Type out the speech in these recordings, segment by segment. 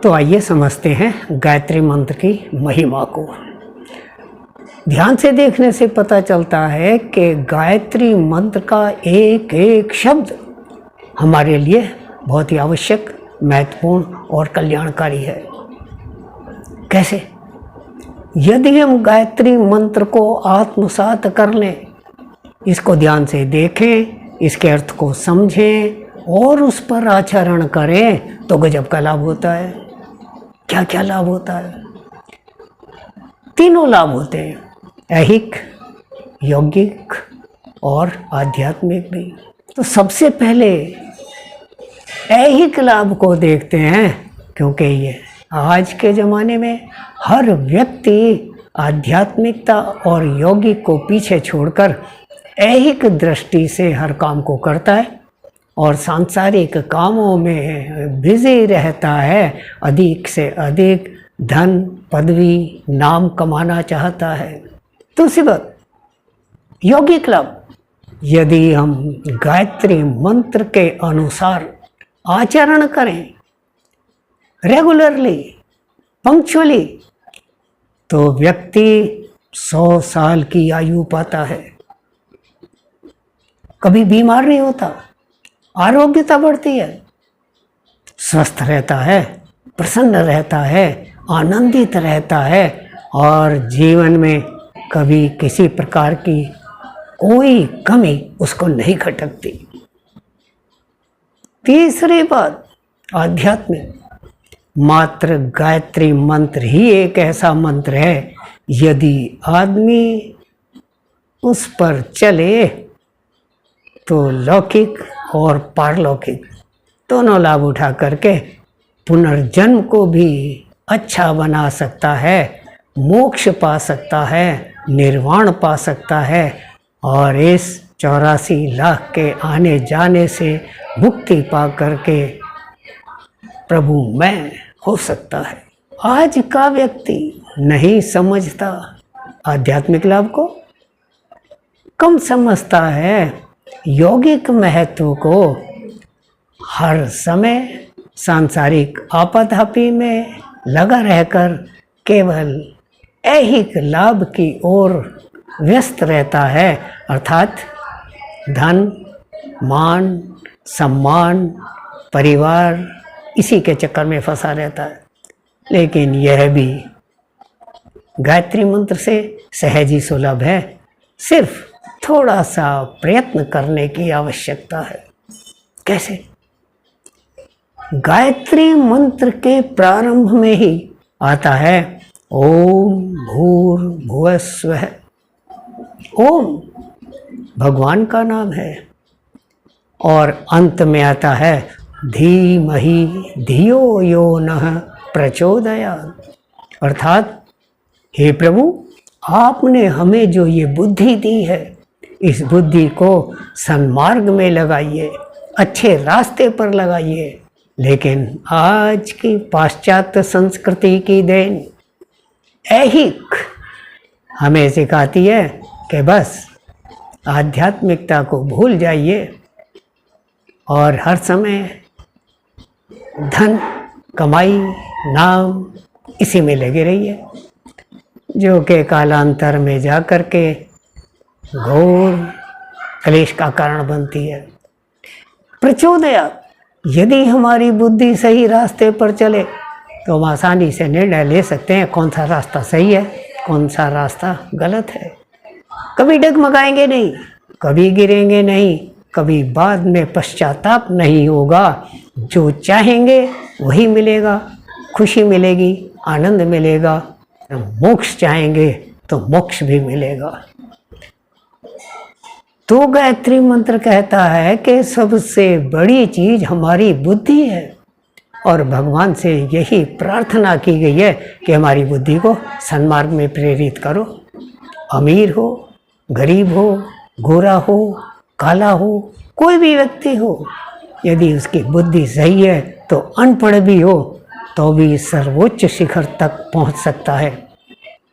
तो आइए समझते हैं गायत्री मंत्र की महिमा को। ध्यान से देखने से पता चलता है कि गायत्री मंत्र का एक एक शब्द हमारे लिए बहुत ही आवश्यक, महत्वपूर्ण और कल्याणकारी है। कैसे? यदि हम गायत्री मंत्र को आत्मसात कर लें, इसको ध्यान से देखें, इसके अर्थ को समझें और उस पर आचरण करें तो गजब का लाभ होता है। क्या क्या लाभ होता है? तीनों लाभ होते हैं, ऐहिक, यौगिक और आध्यात्मिक भी। तो सबसे पहले ऐहिक लाभ को देखते हैं, क्योंकि ये आज के ज़माने में हर व्यक्ति आध्यात्मिकता और यौगिक को पीछे छोड़कर ऐहिक दृष्टि से हर काम को करता है और सांसारिक कामों में बिजी रहता है। अधिक से अधिक धन, पदवी, नाम कमाना चाहता है। दूसरी बात, यौगिक लाभ। यदि हम गायत्री मंत्र के अनुसार आचरण करें रेगुलरली, पंक्चुअली, तो व्यक्ति 100 साल की आयु पाता है, कभी बीमार नहीं होता, आरोग्यता बढ़ती है, स्वस्थ रहता है, प्रसन्न रहता है, आनंदित रहता है और जीवन में कभी किसी प्रकार की कोई कमी उसको नहीं खटकती। तीसरी बात, आध्यात्मिक। मात्र गायत्री मंत्र ही एक ऐसा मंत्र है, यदि आदमी उस पर चले तो लौकिक और पारलौकिक दोनों लाभ उठा करके पुनर्जन्म को भी अच्छा बना सकता है, मोक्ष पा सकता है, निर्वाण पा सकता है और इस 84 लाख के आने जाने से मुक्ति पा करके प्रभु मैं हो सकता है। आज का व्यक्ति नहीं समझता, आध्यात्मिक लाभ को कम समझता है, यौगिक महत्व को हर समय सांसारिक आपाधापी में लगा रहकर केवल ऐहिक लाभ की ओर व्यस्त रहता है, अर्थात धन, मान, सम्मान, परिवार, इसी के चक्कर में फंसा रहता है। लेकिन यह भी गायत्री मंत्र से सहज ही सुलभ है, सिर्फ थोड़ा सा प्रयत्न करने की आवश्यकता है। कैसे? गायत्री मंत्र के प्रारंभ में ही आता है ओम भूर्भुवः स्वः। ओम भगवान का नाम है और अंत में आता है धीमहि धियो यो नः प्रचोदयात्, अर्थात हे प्रभु, आपने हमें जो ये बुद्धि दी है, इस बुद्धि को सन्मार्ग में लगाइए, अच्छे रास्ते पर लगाइए। लेकिन आज की पाश्चात्य संस्कृति की देन ऐहिक हमें सिखाती है कि बस आध्यात्मिकता को भूल जाइए और हर समय धन, कमाई, नाम, इसी में लगे रहिए, जो कि कालांतर में जा कर के घोर क्लेश का कारण बनती है। प्रचोदयात्, यदि हमारी बुद्धि सही रास्ते पर चले तो हम आसानी से निर्णय ले सकते हैं कौन सा रास्ता सही है, कौन सा रास्ता गलत है। कभी डगमगाएंगे नहीं, कभी गिरेंगे नहीं, कभी बाद में पश्चाताप नहीं होगा। जो चाहेंगे वही मिलेगा, खुशी मिलेगी, आनंद मिलेगा। मोक्ष चाहेंगे तो मोक्ष भी मिलेगा। तो गायत्री मंत्र कहता है कि सबसे बड़ी चीज हमारी बुद्धि है और भगवान से यही प्रार्थना की गई है कि हमारी बुद्धि को सन्मार्ग में प्रेरित करो। अमीर हो, गरीब हो, गोरा हो, काला हो, कोई भी व्यक्ति हो, यदि उसकी बुद्धि सही है तो अनपढ़ भी हो तो भी सर्वोच्च शिखर तक पहुंच सकता है।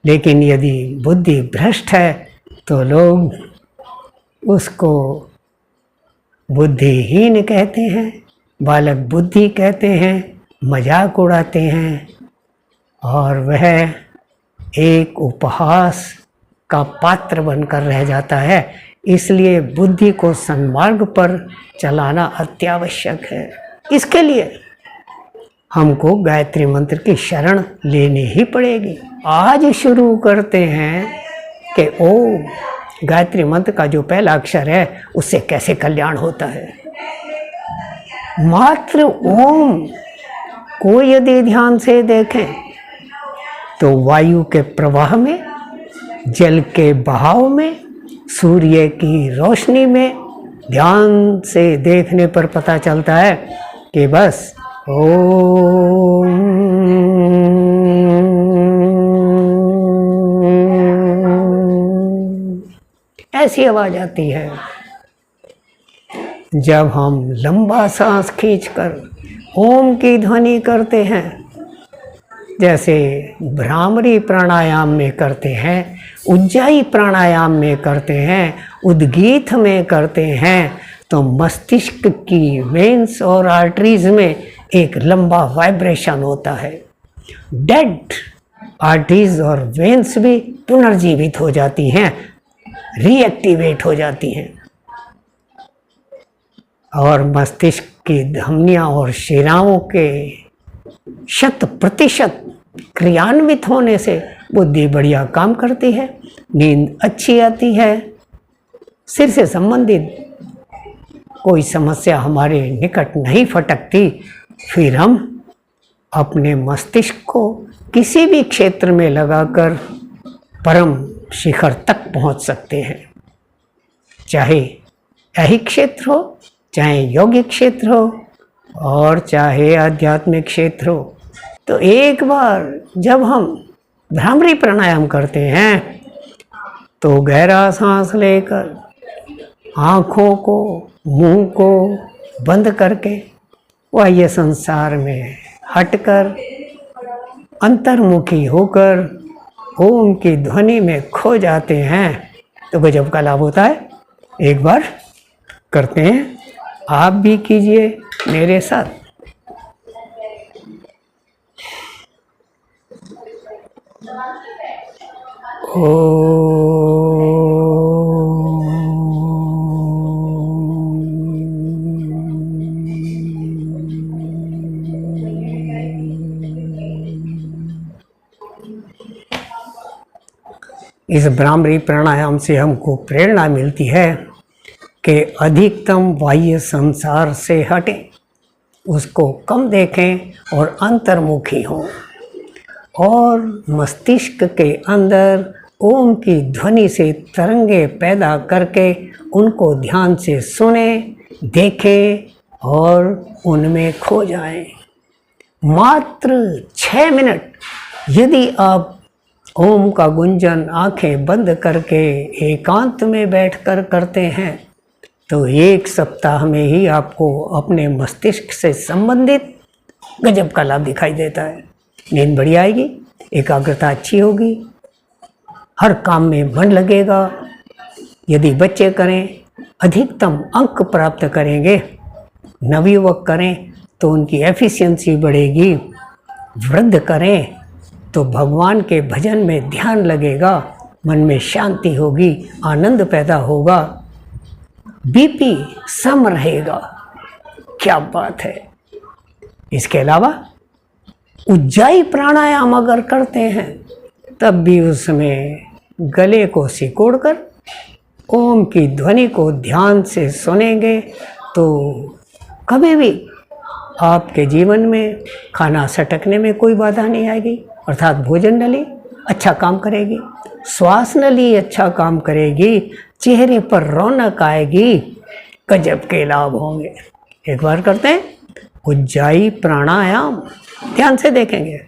लेकिन यदि बुद्धि भ्रष्ट है तो लोग उसको बुद्धिहीन कहते हैं, बालक बुद्धि कहते हैं, मजाक उड़ाते हैं और वह एक उपहास का पात्र बनकर रह जाता है। इसलिए बुद्धि को सन्मार्ग पर चलाना अत्यावश्यक है। इसके लिए हमको गायत्री मंत्र की शरण लेनी ही पड़ेगी। आज शुरू करते हैं कि ओम, गायत्री मंत्र का जो पहला अक्षर है उससे कैसे कल्याण होता है। मात्र ओम को यदि ध्यान से देखें तो वायु के प्रवाह में, जल के बहाव में, सूर्य की रोशनी में ध्यान से देखने पर पता चलता है कि बस ओम ऐसी आवाज आती है। जब हम लंबा सांस खींचकर ओम की ध्वनि करते हैं, जैसे भ्रामरी प्राणायाम में करते हैं, उज्जाई प्राणायाम में करते हैं, उद्गीत में करते हैं, तो मस्तिष्क की वेन्स और आर्टरीज में एक लंबा वाइब्रेशन होता है। डेड आर्टरीज और वेन्स भी पुनर्जीवित हो जाती हैं, रीएक्टिवेट हो जाती हैं, और मस्तिष्क की धमनियां और शिराओं के 100% क्रियान्वित होने से बुद्धि बढ़िया काम करती है, नींद अच्छी आती है, सिर से संबंधित कोई समस्या हमारे निकट नहीं फटकती। फिर हम अपने मस्तिष्क को किसी भी क्षेत्र में लगाकर परम शिखर तक पहुंच सकते हैं, चाहे ऐहिक क्षेत्र हो, चाहे यौगिक क्षेत्र हो, और चाहे आध्यात्मिक क्षेत्र हो। तो एक बार जब हम भ्रामरी प्राणायाम करते हैं तो गहरा सांस लेकर आँखों को, मुंह को बंद करके बाह्य संसार में हटकर अंतर्मुखी होकर ओम की ध्वनि में खो जाते हैं, तो गजब का लाभ होता है। एक बार करते हैं, आप भी कीजिए मेरे साथ। इस भ्रामरी प्राणायाम से हमको प्रेरणा मिलती है कि अधिकतम बाह्य संसार से हटें, उसको कम देखें और अंतर्मुखी हों, और मस्तिष्क के अंदर ओम की ध्वनि से तरंगे पैदा करके उनको ध्यान से सुने, देखें और उनमें खो जाएं। मात्र 6 मिनट यदि आप ओम का गुंजन आंखें बंद करके एकांत में बैठकर करते हैं तो 1 सप्ताह में ही आपको अपने मस्तिष्क से संबंधित गजब का लाभ दिखाई देता है। नींद बढ़िया आएगी, एकाग्रता अच्छी होगी, हर काम में मन लगेगा। यदि बच्चे करें अधिकतम अंक प्राप्त करेंगे, नवयुवक करें तो उनकी एफिशिएंसी बढ़ेगी, वृद्ध करें तो भगवान के भजन में ध्यान लगेगा, मन में शांति होगी, आनंद पैदा होगा, बीपी सम रहेगा। क्या बात है। इसके अलावा उज्जाई प्राणायाम अगर करते हैं तब भी उसमें गले को सिकोड़कर ओम की ध्वनि को ध्यान से सुनेंगे तो कभी भी आपके जीवन में खाना सटकने में कोई बाधा नहीं आएगी, अर्थात भोजन नली अच्छा काम करेगी, श्वास नली अच्छा काम करेगी, चेहरे पर रौनक आएगी, गजब के लाभ होंगे। एक बार करते हैं उज्जाई प्राणायाम, ध्यान से देखेंगे।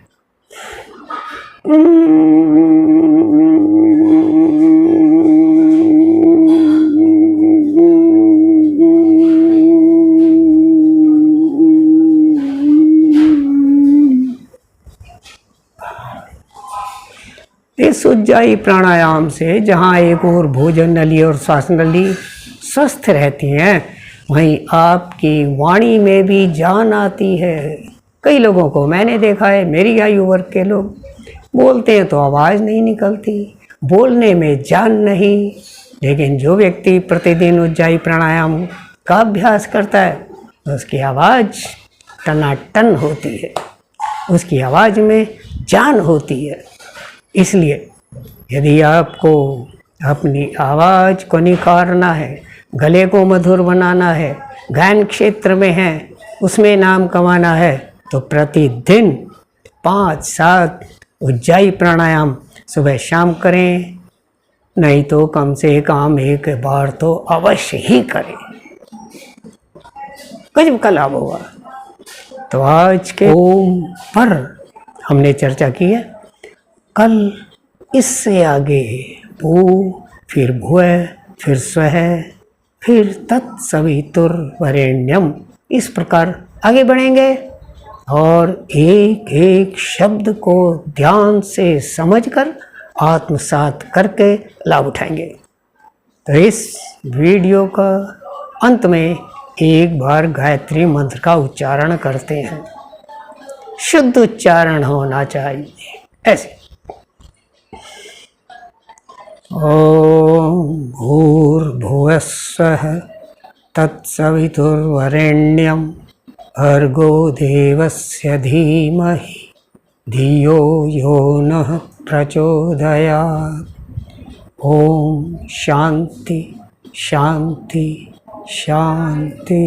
इस उज्जाई प्राणायाम से जहाँ एक और भोजन नली और श्वास नली स्वस्थ रहती हैं, वहीं आपकी वाणी में भी जान आती है, कई लोगों को मैंने देखा है, मेरी आयु वर्ग के लोग बोलते हैं तो आवाज़ नहीं निकलती, बोलने में जान नहीं। लेकिन जो व्यक्ति प्रतिदिन उज्जाई प्राणायाम का अभ्यास करता है उसकी आवाज़ टनाटन होती है, उसकी आवाज़ में जान होती है। इसलिए यदि आपको अपनी आवाज़ को निखारना है, गले को मधुर बनाना है, गायन क्षेत्र में है उसमें नाम कमाना है, तो प्रतिदिन 5-7 उज्जाई प्राणायाम सुबह शाम करें, नहीं तो कम से कम एक बार तो अवश्य ही करें, गजब का लाभ होगा। तो आज के ओम पर हमने चर्चा की है। कल इससे आगे भू, फिर भुवः, फिर स्वः, फिर तत्सवितुर्वरेण्यम, इस प्रकार आगे बढ़ेंगे और एक एक शब्द को ध्यान से समझकर आत्मसात करके लाभ उठाएंगे। तो इस वीडियो का अंत में एक बार गायत्री मंत्र का उच्चारण करते हैं। शुद्ध उच्चारण होना चाहिए ऐसे। ओम भूर्भुवस्सुः तत्सवितुर्वरेण्यं भर्गो देवस्य धीमहि धियो यो नः प्रचोदयात्। ओम शांति शांति शांति।